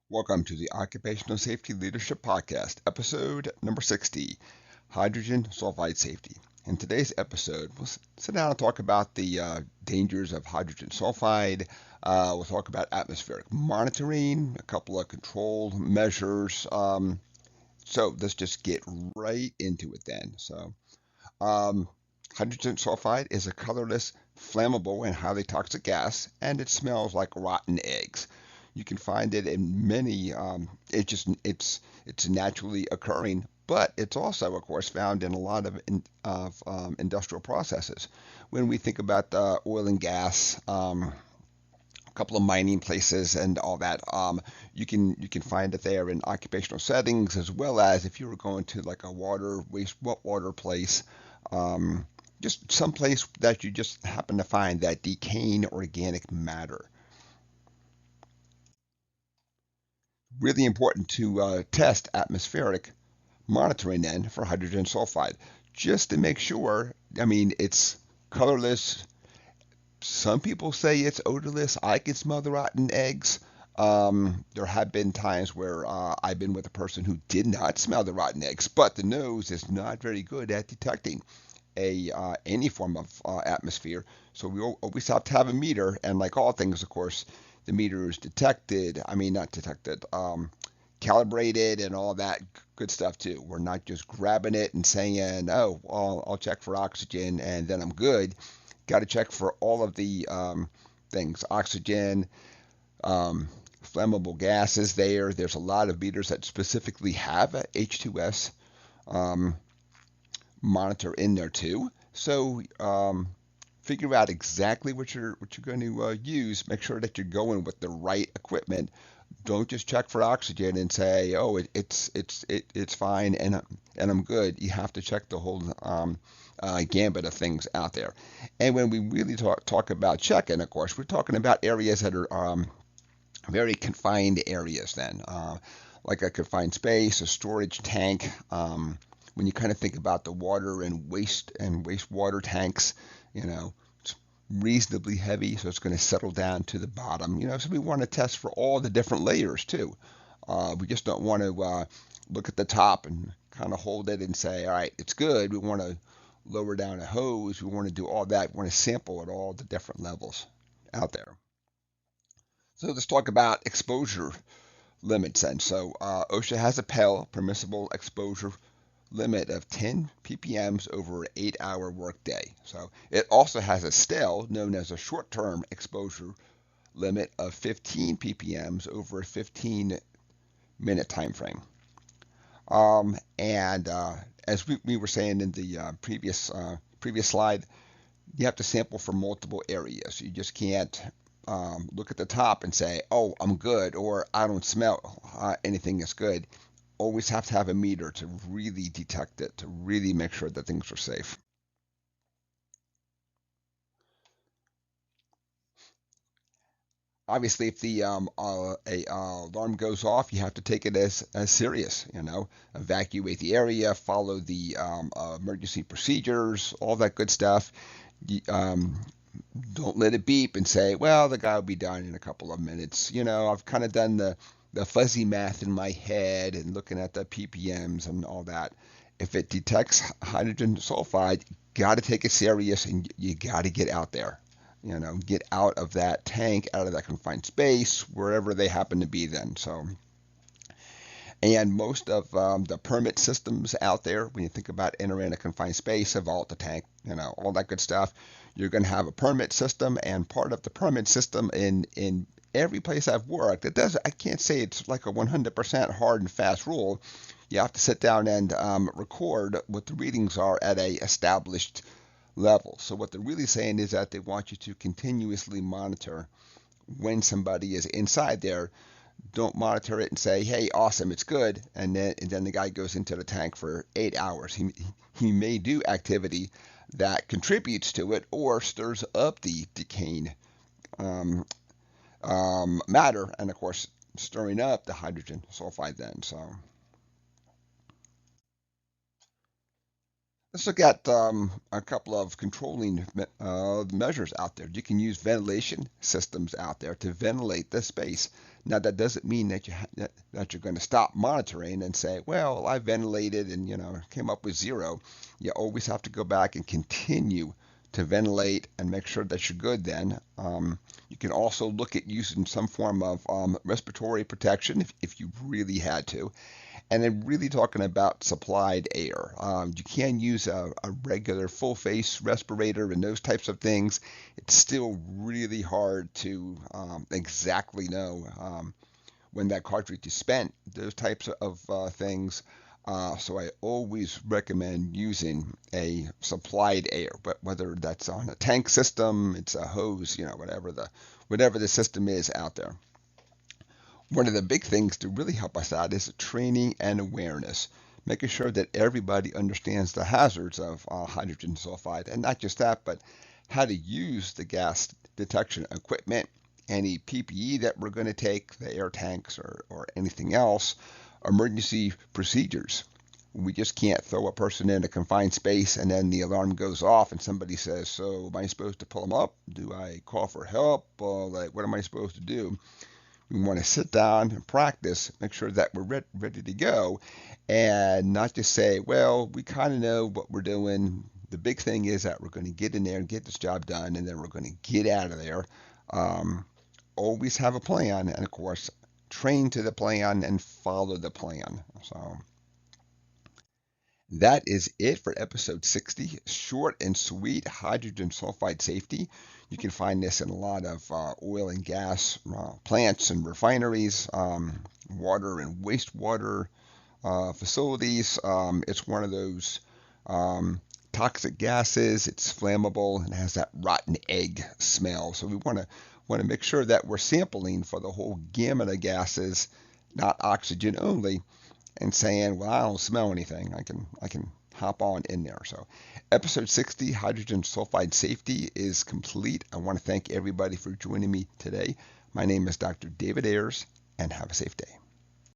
Welcome to the Occupational Safety Leadership Podcast, episode number 60, Hydrogen Sulfide Safety. In today's episode, we'll sit down and talk about the dangers of hydrogen sulfide. We'll talk about atmospheric monitoring, a couple of control measures. So let's just get right into it then. Um, Hydrogen sulfide is a colorless, flammable, and highly toxic gas, and it smells like rotten eggs. You can find it in many. It's naturally occurring, but it's also, of course, found in a lot of industrial processes. When we think about the oil and gas, a couple of mining places and all that, you can find it there in occupational settings as well as if you were going to like a wastewater place. Just some place that you just happen to find that decaying organic matter. Really important to test atmospheric monitoring then for hydrogen sulfide, just to make sure. I mean, it's colorless. Some people say it's odorless. I can smell the rotten eggs. There have been times where I've been with a person who did not smell the rotten eggs, but the nose is not very good at detecting a any form of atmosphere. So we always have to have a meter, and like all things, of course, the meter is detected. I mean, not detected, calibrated, and all that good stuff too. We're not just grabbing it and saying, "Oh, well, I'll check for oxygen and then I'm good." Got to check for all of the things, oxygen, um, flammable gases. There's a lot of meters that specifically have a H2S um, monitor in there too. So figure out exactly what you're going to use. Make sure that you're going with the right equipment. Don't just check for oxygen and say, "Oh, it's fine and I'm good." You have to check the whole gambit of things out there. And when we really talk about checking, of course, we're talking about areas that are very confined areas. Then, like a confined space, a storage tank. When you kind of think about the water and wastewater tanks, you know, reasonably heavy, so it's going to settle down to the bottom. So we want to test for all the different layers too. We just don't want to look at the top and kind of hold it and say, all right, it's good. We want to lower down a hose. We want to do all that. We want to sample at all the different levels out there. So let's talk about exposure limits then. So OSHA has a PEL, permissible exposure limit of 10 ppms over an 8-hour workday. So it also has a STEL, known as a short-term exposure limit of 15 ppms over a 15-minute time frame. And as we were saying in the previous slide, you have to sample for multiple areas. You just can't look at the top and say, "Oh, I'm good," or "I don't smell anything that's good." Always have to have a meter to really detect it, to really make sure that things are safe. Obviously, if the alarm goes off, you have to take it as serious. Evacuate the area, follow the emergency procedures, all that good stuff. Don't let it beep and say, "Well, the guy will be done in a couple of minutes." I've kind of done the fuzzy math in my head and looking at the ppms and all that. If it detects hydrogen sulfide, got to take it serious, and you got to get out there. Get out of that tank, out of that confined space, wherever they happen to be then. So, and most of the permit systems out there, when you think about entering a confined space, a vault, a tank, all that good stuff, you're going to have a permit system, and part of the permit system in every place I've worked, I can't say it's like a 100% hard and fast rule. You have to sit down and record what the readings are at a established level. So what they're really saying is that they want you to continuously monitor when somebody is inside there. Don't monitor it and say, "Hey, awesome, it's good," and then the guy goes into the tank for 8 hours. He may do activity that contributes to it or stirs up the decaying um, matter, and of course stirring up the hydrogen sulfide then. So Let's look at a couple of controlling measures out there. You can use ventilation systems out there to ventilate the space. Now that doesn't mean that that you're going to stop monitoring and say, well, I ventilated and came up with zero. You always have to go back and continue to ventilate and make sure that you're good. Then you can also look at using some form of respiratory protection if you really had to. And then really talking about supplied air. You can use a regular full face respirator and those types of things. It's still really hard to exactly know when that cartridge is spent, those types of things. So I always recommend using a supplied air, but whether that's on a tank system, it's a hose, whatever the system is out there. One of the big things to really help us out is training and awareness, making sure that everybody understands the hazards of hydrogen sulfide, and not just that, but how to use the gas detection equipment, any PPE that we're going to take, the air tanks or anything else, emergency procedures. We just can't throw a person in a confined space and then the alarm goes off and somebody says, so am I supposed to pull them up? Do I call for help? What am I supposed to do? We want to sit down and practice, make sure that we're ready to go, and not just say, well, we kind of know what we're doing. The big thing is that we're going to get in there and get this job done, and then we're going to get out of there. Um, Always have a plan, and of course, train to the plan and follow the plan. So that is it for episode 60. Short and sweet hydrogen sulfide safety. You can find this in a lot of oil and gas plants and refineries, water and wastewater facilities. It's one of those toxic gases. It's flammable and has that rotten egg smell. So we want to make sure that we're sampling for the whole gamut of gases, not oxygen only, and saying, well, I don't smell anything. I can hop on in there. So episode 60, hydrogen sulfide safety, is complete. I want to thank everybody for joining me today. My name is Dr. David Ayers, and have a safe day.